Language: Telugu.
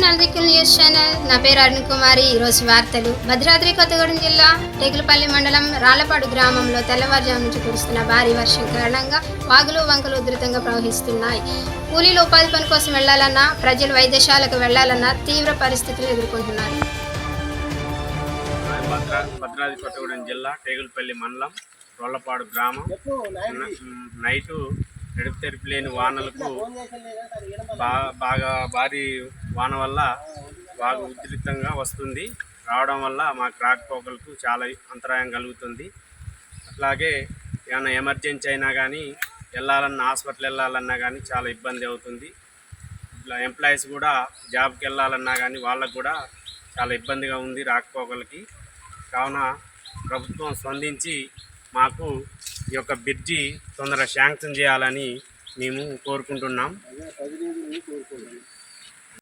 నల్దిక్కుల న్యూస్ ఛానల్. నా పేరు అరుణ్ కుమారి. ఈరోజు వార్తలు. భద్రాద్రి కొత్తగూడెం జిల్లా టేకులపల్లి మండలం రాళ్లపాడు గ్రామంలో తెల్లవారుజాము నుంచి కురుస్తున్న భారీ వర్షం కారణంగా వాగులు వంకలు ఉధృతంగా ప్రవహిస్తున్నాయి. కూలీలు ఉపాధి పని కోసం వెళ్లాలన్నా, ప్రజలు వైద్యశాలకు వెళ్లాలన్నా తీవ్ర పరిస్థితులు ఎదుర్కొంటున్నారు. భద్రాద్రి కొత్తగూడెం జిల్లా టేకులపల్లి మండలం రాళ్లపాడు గ్రామం నైటు ఎడతెరిపి లేని వానలకు బాగా భారీ వాన వల్ల బాగా ఉధృతంగా వస్తుంది. రావడం వల్ల మాకు రాకపోకలకు చాలా అంతరాయం కలుగుతుంది. అట్లాగే ఏమైనా ఎమర్జెన్సీ అయినా కానీ వెళ్ళాలన్నా, హాస్పిటల్ వెళ్ళాలన్నా కానీ చాలా ఇబ్బంది అవుతుంది. ఇట్లా ఎంప్లాయీస్ కూడా జాబ్కి వెళ్ళాలన్నా కానీ వాళ్ళకు కూడా చాలా ఇబ్బందిగా ఉంది రాకపోకలకి. కావున ప్రభుత్వం స్పందించి మాకు ఈ యొక్క బ్రిడ్జి తొందరగా శాంక్షన్ చేయాలని మేము కోరుకుంటున్నాం.